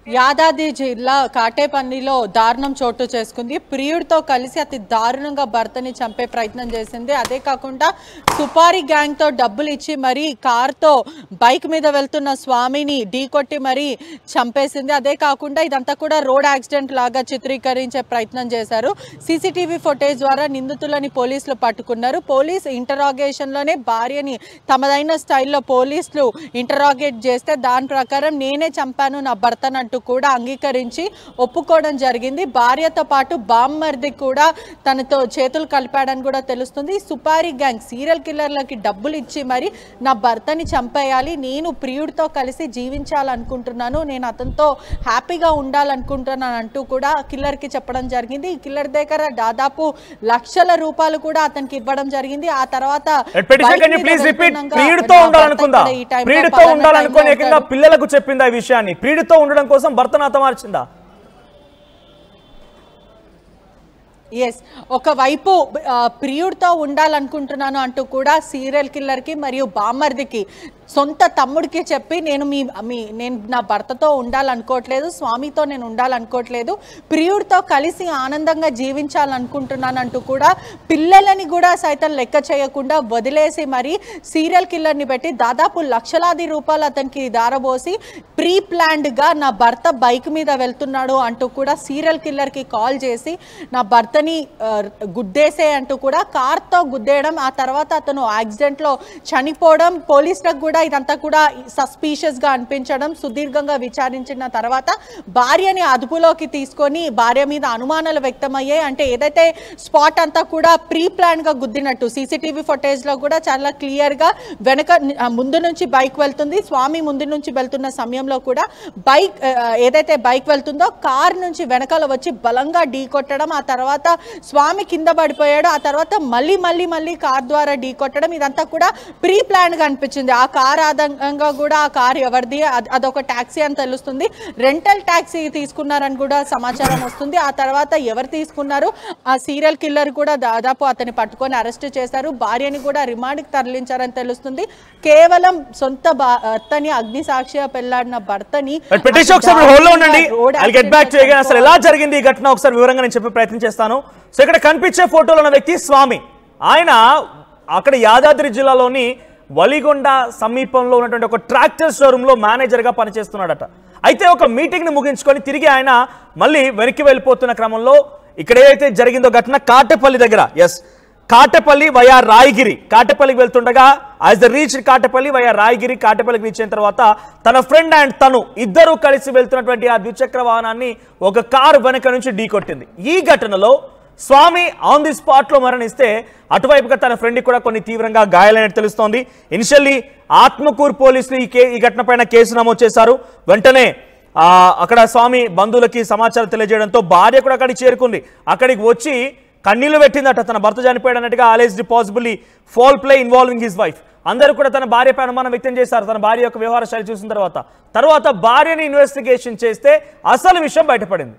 యాదాద్రి జిల్లా కాటేపల్లిలో దారుణం చోటు చేసుకుంది. ప్రియుడితో కలిసి అతి దారుణంగా భర్తని చంపే ప్రయత్నం చేసింది. అదే కాకుండా సుపారీ గ్యాంగ్ తో డబ్బులు ఇచ్చి మరి కార్తో బైక్ మీద వెళ్తున్న స్వామిని ఢీకొట్టి మరి చంపేసింది. అదే కాకుండా ఇదంతా కూడా రోడ్ యాక్సిడెంట్ లాగా చిత్రీకరించే ప్రయత్నం చేశారు. సీసీటీవీ ఫుటేజ్ ద్వారా నిందితులని పోలీసులు పట్టుకున్నారు. పోలీస్ ఇంటరాగేషన్ లోనే భార్యని తమదైన స్టైల్లో పోలీసులు ఇంటరాగేట్ చేస్తే దాని ప్రకారం నేనే చంపాను నా భర్తను కూడా అంగీకరించి ఒప్పుకోవడం జరిగింది. భార్యతో పాటు బామ్మర్ది కూడా తనతో చేతులు కలిపాడని కూడా తెలుస్తుంది. సుపారీ గ్యాంగ్ సీరియల్ కిల్లర్లకి డబ్బులు ఇచ్చి మరి నా భర్తని చంపేయాలి, నేను ప్రియుడితో కలిసి జీవించాలనుకుంటున్నాను, నేను అతనితో హ్యాపీగా ఉండాలనుకుంటున్నాను అంటూ కూడా కిల్లర్కి చెప్పడం జరిగింది. ఈ కిల్లర్ దగ్గర దాదాపు లక్షల రూపాయలు కూడా అతనికి ఇవ్వడం జరిగింది. ఆ తర్వాత పిల్లలకు చెప్పింది ఈ విషయాన్ని, ప్రియుడితో ఉండడం కోసం భర్తను హతమార్చిందా? ఎస్, ఒకవైపు ప్రియుడితో ఉండాలనుకుంటున్నాను అంటూ కూడా సీరియల్ కిల్లర్కి మరియు బామ్మర్దికి సొంత తమ్ముడికి చెప్పి నేను నా భర్తతో ఉండాలనుకోవట్లేదు, స్వామితో నేను ఉండాలనుకోవట్లేదు, ప్రియుడితో కలిసి ఆనందంగా జీవించాలనుకుంటున్నాను అంటూ కూడా పిల్లలని కూడా సైతం లెక్క చేయకుండా వదిలేసి మరి సీరియల్ కిల్లర్ని పెట్టి దాదాపు లక్షలాది రూపాయలు అతనికి దారబోసి ప్రీ ప్లాన్డ్గా నా భర్త బైక్ మీద వెళ్తున్నాడు అంటూ కూడా సీరియల్ కిల్లర్కి కాల్ చేసి నా భర్తని గుద్దేసే అంటూ కూడా కార్తో గుద్దేయడం, ఆ తర్వాత అతను యాక్సిడెంట్లో చనిపోవడం, పోలీసులకు కూడా ఇదంతా కూడా సస్పీషియస్ గా అనిపించడం. సుదీర్ఘంగా విచారించిన తర్వాత భార్యని అదుపులోకి తీసుకొని భార్య మీద అనుమానాలు వ్యక్తమయ్యాయి. అంటే ఏదైతే స్పాట్ అంతా కూడా ప్రీ ప్లాన్ గా గుద్దినట్టు సీసీటీవీ ఫుటేజ్ లో కూడా చాలా క్లియర్ గా ముందు నుంచి బైక్ వెళ్తుంది, స్వామి ముందు నుంచి వెళ్తున్న సమయంలో కూడా ఏదైతే బైక్ వెళ్తుందో కార్ నుంచి వెనకాల వచ్చి బలంగా ఢీ కొట్టడం, ఆ తర్వాత స్వామి కింద పడిపోయాడు, ఆ తర్వాత మళ్ళీ కార్ ద్వారా ఢీ కొట్టడం, ఇదంతా కూడా ప్రీ ప్లాన్ గా అనిపించింది. ఆ కార్ ఆధారంగా కూడా ఆ కార్ ఎవరిది, అదొక ట్యాక్సీ అని తెలుస్తుంది. రెంటల్ ట్యాక్సీ తీసుకున్నారని కూడా సమాచారం వస్తుంది. ఆ తర్వాత ఎవరు తీసుకున్నారు, ఆ సీరియల్ కిల్లర్ కూడా దాదాపు అతన్ని పట్టుకొని అరెస్ట్ చేశారు. భార్యని కూడా రిమాండ్కి తరలించారని తెలుస్తుంది. కేవలం సొంత భర్తని అగ్ని సాక్షిగా పెళ్లాడిన భర్తని ఎలా జరిగింది ఈ ఘటన ఒకసారి వివరంగా నేను చెప్పే ప్రయత్నం చేస్తాను. సో ఇక్కడ కనిపించే ఫోటోలో ఉన్న వ్యక్తి స్వామి. ఆయన అక్కడ యాదాద్రి జిల్లాలోని వలిగొండ సమీపంలో ఉన్నటువంటి ఒక ట్రాక్టర్ షోరూంలో మేనేజర్గా పనిచేస్తున్నాడట. అయితే ఒక మీటింగ్ని ముగించుకొని తిరిగి ఆయన మళ్ళీ వెనక్కి వెళ్ళిపోతున్న క్రమంలో ఇక్కడ ఏదైతే జరిగిందో ఘటన కాటేపల్లి దగ్గర, కాటేపల్లి వయా రాయగిరి, కాటేపల్లికి వెళ్తుండగా as they reach Katepalli via Rayagiri, కాటేపల్లికి రీచ్ అయిన తర్వాత తన ఫ్రెండ్ అండ్ తను ఇద్దరు కలిసి వెళ్తున్నటువంటి ఆ ద్విచక్ర వాహనాన్ని ఒక కారు వెనక నుంచి ఢీకొట్టింది. ఈ ఘటనలో స్వామి ఆన్ ది స్పాట్ లో మరణిస్తే అటువైపుగా తన ఫ్రెండ్ కూడా కొన్ని తీవ్రంగా గాయాలైనట్టు తెలుస్తోంది. ఇనిషియల్లీ ఆత్మకూరు పోలీసులు ఈ ఘటన పైన కేసు నమోదు చేశారు. వెంటనే అక్కడ స్వామి బంధువులకి సమాచారం తెలియజేయడంతో భార్య కూడా అక్కడికి చేరుకుంది. అక్కడికి వచ్చి కన్నీళ్లు పెట్టిందట. తన భర్త చనిపోయాడు అన్నట్టుగా alleged possibly foul play involving his wife. అందరూ కూడా తన భార్యపై అనుమానం వ్యక్తం చేశారు. తన భార్య యొక్క వ్యవహార శైలి చూసిన తర్వాత భార్యని ఇన్వెస్టిగేషన్ చేస్తే అసలు విషయం బయటపడింది.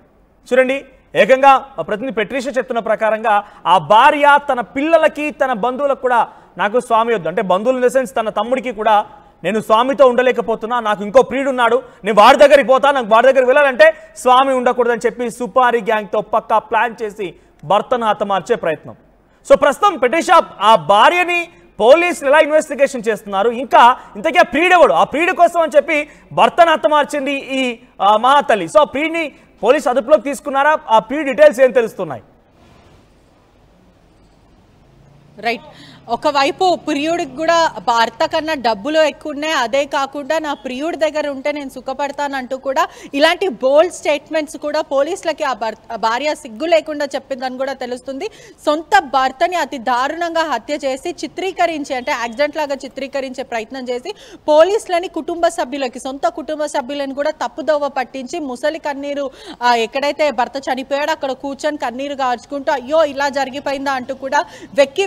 చూడండి, ఏకంగా ప్రతినిధి పెట్రిషియా చెప్తున్న ప్రకారంగా ఆ భార్య తన పిల్లలకి తన బంధువులకు కూడా నాకు స్వామి వద్దు, అంటే బంధువులు ఇన్ ద సెన్స్ తన తమ్ముడికి కూడా నేను స్వామితో ఉండలేకపోతున్నా, నాకు ఇంకో ప్రియుడున్నాడు, నేను వాడి దగ్గరికి పోతా, నాకు వాడి దగ్గరికి వెళ్ళాలంటే స్వామి ఉండకూడదని చెప్పి సుపారీ గ్యాంగ్తో పక్కా ప్లాన్ చేసి భర్తను హతమార్చే ప్రయత్నం. సో ప్రస్తుతం పెట్రిషియా ఆ భార్యని పోలీసులు ఎలా ఇన్వెస్టిగేషన్ చేస్తున్నారు, ఇంకా ఇంతకీ ఆ ప్రియుడెవడు, ఆ ప్రియుడి కోసం అని చెప్పి భర్తను హతమార్చింది ఈ మహాతల్లి. సో ఆ ప్రియుడిని పోలీసు అదుపులోకి తీసుకున్నారా, ఆ ప్రియుడి డీటెయిల్స్ ఏం తెలుస్తున్నాయి? రైట్, ఒకవైపు ప్రియుడికి కూడా భర్త కన్నా డబ్బులు ఎక్కువ ఉన్నాయి, అదే కాకుండా నా ప్రియుడి దగ్గర ఉంటే నేను సుఖపడతానంటూ కూడా ఇలాంటి బోల్డ్ స్టేట్మెంట్స్ కూడా పోలీసులకి ఆ భార్య సిగ్గు లేకుండా చెప్పిందని కూడా తెలుస్తుంది. సొంత భర్తని అతి దారుణంగా హత్య చేసి చిత్రీకరించి, అంటే యాక్సిడెంట్ లాగా చిత్రీకరించే ప్రయత్నం చేసి పోలీసులని సొంత కుటుంబ సభ్యులను కూడా తప్పుదోవ పట్టించి ముసలి కన్నీరు, ఎక్కడైతే భర్త చనిపోయాడో అక్కడ కూర్చొని కన్నీరు గార్చుకుంటూ అయ్యో ఇలా జరిగిపోయిందా అంటూ కూడా వెక్కి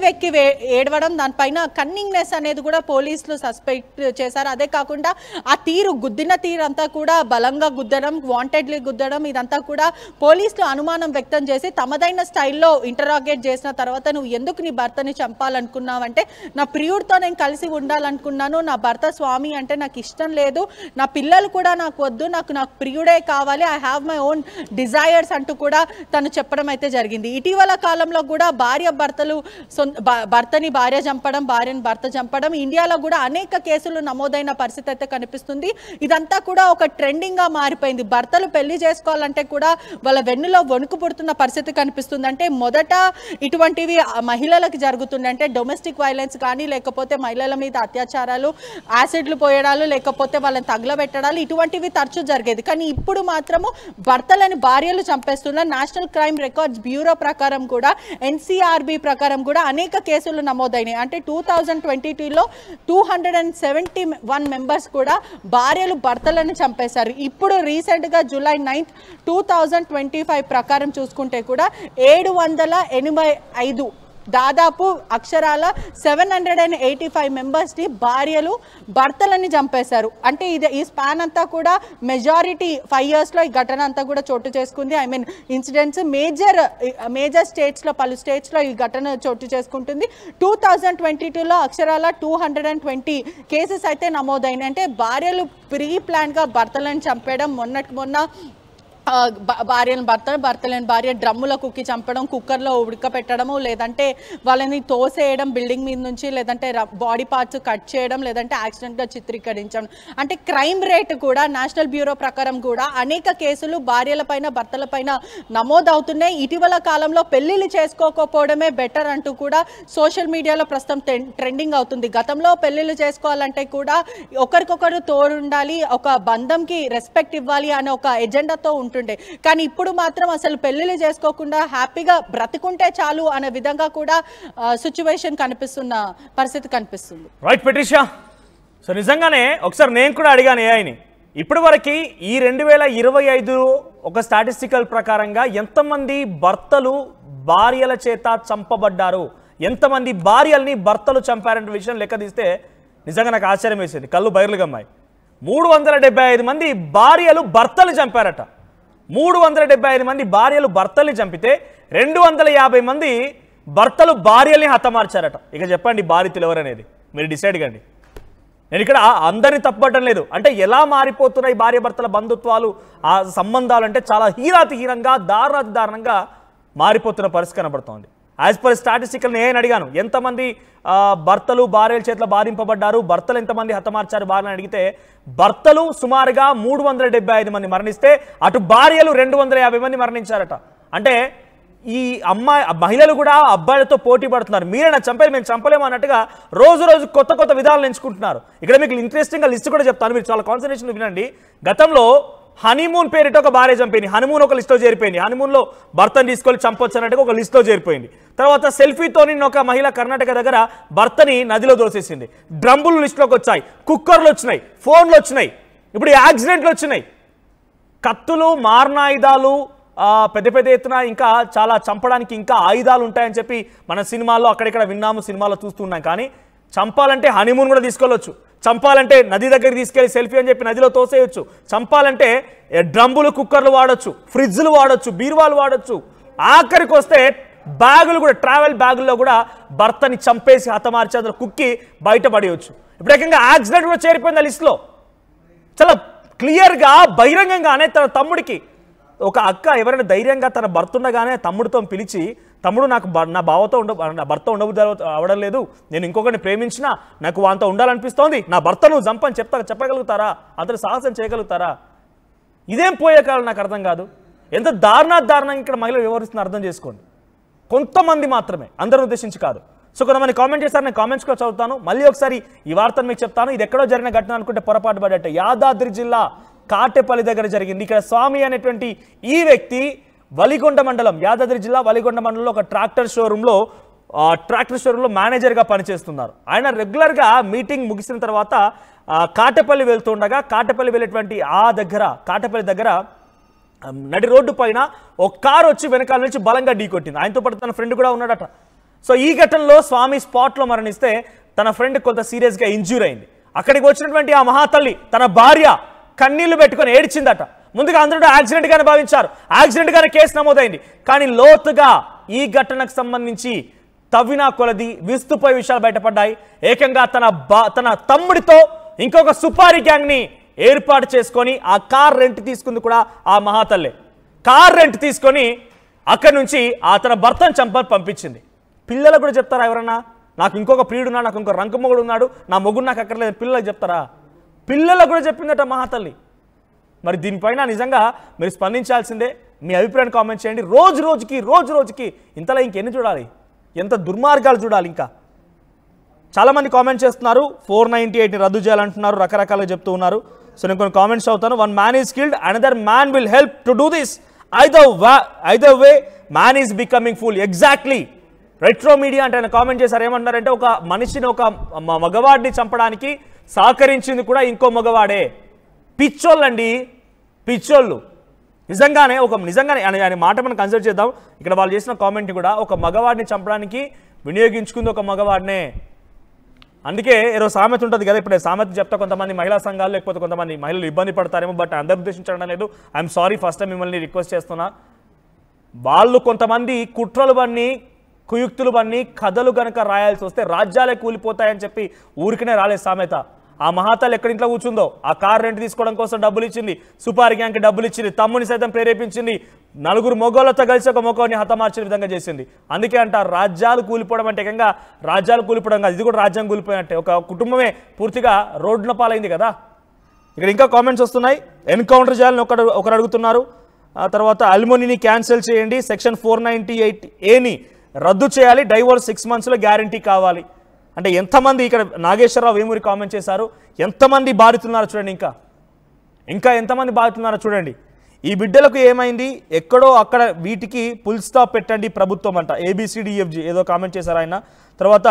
ఏడవడం, దానిపైన కన్నింగ్నెస్ అనేది కూడా పోలీసులు సస్పెక్ట్ చేశారు. అదే కాకుండా ఆ గుద్దిన తీరు అంతా కూడా బలంగా గుద్దడం, వాంటెడ్లీ గుద్దడం, ఇదంతా కూడా పోలీసులు అనుమానం వ్యక్తం చేసి తమదైన స్టైల్లో ఇంటరాగేట్ చేసిన తర్వాత నువ్వు ఎందుకు నీ భర్తని చంపాలనుకున్నావంటే నా ప్రియుడితో నేను కలిసి ఉండాలనుకున్నాను, నా భర్త స్వామి అంటే నాకు ఇష్టం లేదు, నా పిల్లలు కూడా నాకు వద్దు, నాకు ప్రియుడే కావాలి, I have my own desires అంటూ కూడా తను చెప్పడం అయితే జరిగింది. ఇటీవల కాలంలో కూడా భర్తని భార్య చంపడం, భార్యని భర్త చంపడం ఇండియాలో కూడా అనేక కేసులు నమోదైన పరిస్థితి అయితే కనిపిస్తుంది. ఇదంతా కూడా ఒక ట్రెండింగ్ గా మారిపోయింది. భర్తలు పెళ్లి చేసుకోవాలంటే కూడా వాళ్ళ వెన్నులో వణుకు పుడుతున్న పరిస్థితి కనిపిస్తుంది. అంటే మొదట ఇటువంటివి మహిళలకు జరుగుతుంది, అంటే డొమెస్టిక్ వైలెన్స్ కానీ, లేకపోతే మహిళల మీద అత్యాచారాలు, యాసిడ్లు పోయడాలు, లేకపోతే వాళ్ళని తగలబెట్టడాలు, ఇటువంటివి తరచూ జరిగేది. కానీ ఇప్పుడు మాత్రము భర్తలని భార్యలు చంపేస్తున్నారు. నేషనల్ క్రైమ్ రికార్డ్స్ బ్యూరో ప్రకారం కూడా, ఎన్సీఆర్బీ ప్రకారం కూడా అనేక కేసులు నమోదైనాయి. అంటే 2022లో 271 మెంబర్స్ కూడా భార్యలు భర్తలను చంపేశారు. ఇప్పుడు రీసెంట్గా July 9, 2025 ప్రకారం చూసుకుంటే కూడా 785 దాదాపు అక్షరాల 785 మెంబర్స్ని భార్యలు భర్తలని చంపేశారు. అంటే ఈ స్పాన్ అంతా కూడా మెజారిటీ 5 yearsలో ఈ ఘటన అంతా కూడా చోటు చేసుకుంది. ఐ మీన్ ఇన్సిడెంట్స్ మేజర్ స్టేట్స్లో, పలు స్టేట్స్లో ఈ ఘటన చోటు చేసుకుంటుంది. 2022లో అక్షరాల 220 కేసెస్ అయితే నమోదైనాయి. అంటే భార్యలు ప్రీ ప్లాన్గా భర్తలను చంపేయడం, మొన్న భర్తలేని భార్య డ్రమ్ములో కుక్కి చంపడం, కుక్కర్లో ఉడకపెట్టడము, లేదంటే వాళ్ళని తోసేయడం బిల్డింగ్ మీద నుంచి, లేదంటే బాడీ పార్ట్స్ కట్ చేయడం, లేదంటే యాక్సిడెంట్గా చిత్రీకరించడం. అంటే క్రైమ్ రేట్ కూడా నేషనల్ బ్యూరో ప్రకారం కూడా అనేక కేసులు భార్యలపైన భర్తలపైన నమోదవుతున్నాయి. ఇటీవల కాలంలో పెళ్లిళ్ళు చేసుకోకపోవడమే బెటర్ అంటూ కూడా సోషల్ మీడియాలో ప్రస్తుతం ట్రెండింగ్ అవుతుంది. గతంలో పెళ్లిళ్ళు చేసుకోవాలంటే కూడా ఒకరికొకరు తోడుండాలి, ఒక బంధంకి రెస్పెక్ట్ ఇవ్వాలి అనే ఒక ఎజెండాతో ఉంటుండే. కానీ ఇప్పుడు మాత్రం అసలు పెళ్లిళ్ళు చేసుకోకుండా హ్యాపీగా బ్రతుకుంటే చాలు అనే విధంగా కూడా సిచ్యువేషన్ కనిపిస్తున్న పరిస్థితి కనిపిస్తుంది. రైట్ పెట్రిషా, సో నిజంగానే ఒకసారి నేను కూడా అడిగాను ఏఐని, ఇప్పటి వరకు ఈ 2025 ఒక స్టాటిస్టికల్ ప్రకారంగా ఎంతమంది భర్తలు భార్యల చేత చంపబడ్డారు, ఎంతమంది భార్యల్ని భర్తలు చంపారంటే విషయం లెక్క తీస్తే నిజంగా నాకు ఆశ్చర్యం వేసింది, కళ్ళు బయర్లుగమ్మాయి. 375 మంది భార్యలు భర్తలు చంపారట. 375 మంది భార్యలు భర్తల్ని చంపితే 250 మంది భర్తలు భార్యల్ని హతమార్చారట. ఇక చెప్పండి బాధితులు ఎవరనేది మీరు డిసైడ్ కండి. నేను ఇక్కడ అందరినీ తప్పడం లేదు, అంటే ఎలా మారిపోతున్నాయి భార్య భర్తల బంధుత్వాలు, ఆ సంబంధాలు అంటే చాలా హీనంగా దారుణంగా మారిపోతున్న పరిస్థితి కనబడుతోంది. యాజ్ పర్ స్టాటిస్టికల్ నేను అడిగాను ఎంతమంది భర్తలు భార్యల చేతిలో బాధింపబడ్డారు, భర్తలు ఎంతమంది హతమార్చారు భార్యని అడిగితే భర్తలు సుమారుగా 375 మంది మరణిస్తే అటు భార్యలు 250 మంది మరణించారట. అంటే ఈ మహిళలు కూడా అబ్బాయిలతో పోటీ పడుతున్నారు. మీరైనా చంపేది మేము చంపలేము అన్నట్టుగా రోజు కొత్త విధాలను ఎంచుకుంటున్నారు. ఇక్కడ మీకు ఇంట్రెస్టింగ్గా లిస్ట్ కూడా చెప్తాను, మీరు చాలా కాన్సన్ట్రేషన్ వినండి. గతంలో హనీమూన్ పేరిట ఒక భార్య చంపింది, హనీమూన్ ఒక లిస్ట్లో చేరిపోయింది, హనీమూన్లో భర్తను తీసుకొని చంపొచ్చు అన్నట్టుగా ఒక లిస్ట్లో చేరిపోయింది. తర్వాత సెల్ఫీతో ఒక మహిళ కర్ణాటక దగ్గర భర్తని నదిలో దోసేసింది. డ్రమ్ములు లిస్టులోకి వచ్చాయి, కుక్కర్లు వచ్చినాయి, ఫోన్లు వచ్చినాయి, ఇప్పుడు యాక్సిడెంట్లు వచ్చినాయి, కత్తులు, మారణాయుధాలు, పెద్ద ఎత్తున ఇంకా చాలా చంపడానికి ఇంకా ఆయుధాలు ఉంటాయని చెప్పి మన సినిమాల్లో అక్కడిక్కడ విన్నాము, సినిమాలో చూస్తున్నాం. కానీ చంపాలంటే హనీమూన్ కూడా తీసుకెళ్ళొచ్చు, చంపాలంటే నది దగ్గరికి తీసుకెళ్లి సెల్ఫీ అని చెప్పి నదిలో తోసేయచ్చు, చంపాలంటే డ్రమ్ములు కుక్కర్లు వాడచ్చు, ఫ్రిడ్జ్లు వాడచ్చు, బీరువాలు వాడచ్చు, ఆఖరికి వస్తే బ్యాగులు కూడా, ట్రావెల్ బ్యాగుల్లో కూడా భర్తని చంపేసి హతమార్చి అందులో కుక్కి బయటపడేయచ్చు. ఇప్పుడు ఏకంగా యాక్సిడెంట్ కూడా చేరిపోయింది ఆ లిస్టులో. చాలా క్లియర్గా బహిరంగంగానే తన తమ్ముడికి, ఒక అక్క ఎవరైనా ధైర్యంగా తన భర్త ఉండగానే తమ్ముడితో పిలిచి, తమ్ముడు నాకు నా భర్త ఉండబుద్ధి అవడం లేదు, నేను ఇంకొకరిని ప్రేమించినా నాకు వాంతో ఉండాలనిపిస్తోంది, నా భర్తను చంపని చెప్పగలుగుతారా? అతను సాహసం చేయగలుగుతారా? ఇదేం పోయే కాలం నాకు అర్థం కాదు. ఎంత దారుణంగా ఇక్కడ మహిళలు వ్యవహరిస్తున్న అర్థం చేసుకోండి. కొంతమంది మాత్రమే, అందరిని ఉద్దేశించి కాదు. సో కొంతమంది కామెంట్ చేస్తారు, నేను కామెంట్స్ కూడా చదువుతాను. మళ్ళీ ఒకసారి ఈ వార్తను మీకు చెప్తాను. ఇది ఎక్కడో జరిగిన ఘటన అనుకుంటే పొరపాటు పడేట, యాదాద్రి జిల్లా కాటేపల్లి దగ్గర జరిగింది. ఇక్కడ స్వామి అనేటువంటి ఈ వ్యక్తి వలిగొండ మండలం, యాదాద్రి జిల్లా వలిగొండ మండలంలో ఒక ట్రాక్టర్ షోరూంలో మేనేజర్గా పనిచేస్తున్నారు. ఆయన రెగ్యులర్గా మీటింగ్ ముగిసిన తర్వాత కాటేపల్లి వెళ్తుండగా, కాటేపల్లి వెళ్ళేటువంటి కాటేపల్లి దగ్గర నడి రోడ్డు పైన ఒక కారు వచ్చి వెనకాల నుంచి బలంగా ఢీకొట్టింది. ఆయనతో పాటు తన ఫ్రెండ్ కూడా ఉన్నాడట. సో ఈ ఘటనలో స్వామి స్పాట్లో మరణిస్తే తన ఫ్రెండ్ కొంత సీరియస్గా ఇంజ్యూర్ అయింది. అక్కడికి వచ్చినటువంటి ఆ మహాతల్లి తన భార్య కన్నీళ్లు పెట్టుకొని ఏడ్చిందట. ముందుగా అందరూ యాక్సిడెంట్గానే భావించారు, యాక్సిడెంట్గానే కేసు నమోదైంది. కానీ లోతుగా ఈ ఘటనకు సంబంధించి తవ్వినా కొలది విస్తుపోయే విషయాలు బయటపడ్డాయి. ఏకంగా తన తమ్ముడితో ఇంకొక సుపారీ గ్యాంగ్ని ఏర్పాటు చేసుకొని ఆ కార్ రెంట్ తీసుకుంది కూడా ఆ మహాతల్లే. కార్ రెంట్ తీసుకొని అక్కడి నుంచి తన భర్తను చంపని పంపించింది. పిల్లలకు కూడా చెప్తారా ఎవరన్నా, నాకు ఇంకొక ప్రియుడున్నాడు, నాకు ఇంకొక రంకు మొగుడు ఉన్నాడు, నా మొగుడు నాకు అక్కర్లేదు, పిల్లలకు చెప్తారా? పిల్లలకు కూడా చెప్పిందట మహాతల్లి. మరి దీనిపైన నిజంగా మీరు స్పందించాల్సిందే. మీ అభిప్రాయాన్ని కామెంట్ చేయండి. రోజు రోజుకి ఇంతలా ఇంకెన్ని చూడాలి, ఎంత దుర్మార్గాలు చూడాలి? ఇంకా చాలామంది కామెంట్ చేస్తున్నారు. 498ని రద్దు చేయాలంటున్నారు, రకరకాలుగా చెప్తూ ఉన్నారు. సో నేను కొన్ని కామెంట్స్ అవుతాను. One man is killed, another man will help to do this. Either way man is becoming full. Exactly. Retro media అంటే ఆయన కామెంట్ చేశారు. ఏమంటారంటే ఒక మనిషిని, ఒక మగవాడిని చంపడానికి సహకరించింది కూడా ఇంకో మగవాడే. పిచ్చోళ్ళండి, పిచ్చోళ్ళు. నిజంగానే ఆయన మాట మనం కన్సిడర్ చేద్దాం. ఇక్కడ వాళ్ళు చేసిన కామెంట్ కూడా ఒక మగవాడిని చంపడానికి వినియోగించుకుంది ఒక మగవాడినే. అందుకే ఏదో సామెత ఉంటుంది కదా, ఇప్పుడు సామెత చెప్తా కొంతమంది మహిళా సంఘాలు లేకపోతే కొంతమంది మహిళలు ఇబ్బంది పడతారేమో, బట్ అందరు ఉద్దేశించడం లేదు. ఐఎమ్ సారీ, ఫస్ట్ టైం మిమ్మల్ని రిక్వెస్ట్ చేస్తున్నా. వాళ్ళు కొంతమంది కుట్రలు బన్ని, కుయుక్తులు బన్ని కథలు గనక రాయాల్సి వస్తే రాజ్యాలే కూలిపోతాయని చెప్పి ఊరికనే రాలేదు సామెత. ఆ మహాతల్లి ఎక్కడింట్లో కూర్చుందో, ఆ కార్ రెంట్ తీసుకోవడం కోసం డబ్బులు ఇచ్చింది, సుపారీ గ్యాంగ్కి డబ్బులు ఇచ్చింది, తమ్ముని సైతం ప్రేరేపించింది, నలుగురు మొగోళ్లతో కలిసి ఒక మొగోడిని హతమార్చిన విధంగా చేసింది. అందుకే అంటారు రాజ్యాలు కూలిపోవడం అంటే ఏకంగా రాజ్యాలు కూలిపోవడం కాదు, ఇది కూడా రాజ్యం కూలిపోయినట్టే. ఒక కుటుంబమే పూర్తిగా రోడ్డున పాలైంది కదా. ఇక్కడ ఇంకా కామెంట్స్ వస్తున్నాయి. ఎన్కౌంటర్ చేయాలని ఒకరు అడుగుతున్నారు. ఆ తర్వాత అల్మోనీని క్యాన్సిల్ చేయండి, సెక్షన్ 498A రద్దు చేయాలి, డైవోర్స్ 6 monthsలో గ్యారంటీ కావాలి. అంటే ఎంతమంది ఇక్కడ నాగేశ్వరరావు వేమూరి కామెంట్ చేశారు, ఎంతమంది బాధితున్నారో చూడండి. ఇంకా ఎంతమంది బాధితున్నారో చూడండి. ఈ బిడ్డలకు ఏమైంది, ఎక్కడో అక్కడ వీటికి ఫుల్ స్టాప్ పెట్టండి ప్రభుత్వం అంట. ABCDEFG ఏదో కామెంట్ చేశారు ఆయన. తర్వాత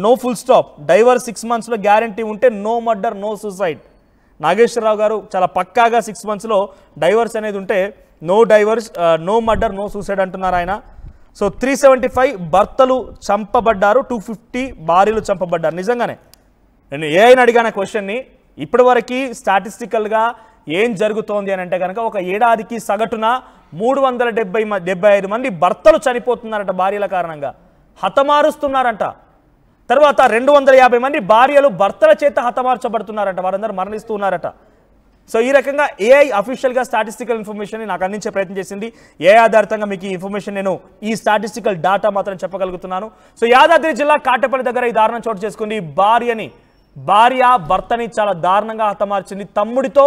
నో ఫుల్ స్టాప్, డైవర్స్ 6 monthsలో గ్యారంటీ ఉంటే no murder no suicide. Nageswara Rao గారు చాలా పక్కాగా 6 monthsలో డైవర్స్ అనేది ఉంటే no divorce, no murder no suicide అంటున్నారు ఆయన. సో 375 భర్తలు చంపబడ్డారు, 250 భార్యలు చంపబడ్డారు. నిజంగానే నేను ఏఐని అడిగాన క్వశ్చన్ని, ఇప్పటి వరకు స్టాటిస్టికల్గా ఏం జరుగుతోంది అని అంటే కనుక ఒక ఏడాదికి సగటున 375 మంది భర్తలు చనిపోతున్నారట భార్యల కారణంగా, హతమారుస్తున్నారంట. తర్వాత 250 మంది భార్యలు భర్తల చేత హతమార్చబడుతున్నారట, వారందరూ మరణిస్తున్నారట. సో ఈ రకంగా ఏఐ అఫీషియల్గా స్టాటిస్టికల్ ఇన్ఫర్మేషన్ నాకు అందించే ప్రయత్నం చేసింది. ఏ ఆధారితంగా మీకు ఈ ఇన్ఫర్మేషన్ నేను ఈ స్టాటిస్టికల్ డాటా మాత్రం చెప్పగలుగుతున్నాను. సో యాదాద్రి జిల్లా కాటపల్లి దగ్గర ఈ దారుణం చోటు చేసుకుంది. భార్య భర్తని చాలా దారుణంగా హతమార్చింది. తమ్ముడితో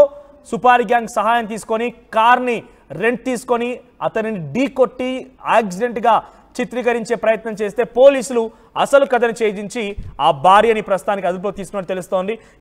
సుపారీ గ్యాంగ్ సహాయం తీసుకొని కార్ని రెంట్ తీసుకొని అతనిని ఢీ కొట్టి యాక్సిడెంట్గా చిత్రీకరించే ప్రయత్నం చేస్తే పోలీసులు అసలు కథను ఛేదించి ఆ భార్యని ప్రస్తుతానికి అదుపులో తీసుకున్నట్టు తెలుస్తోంది.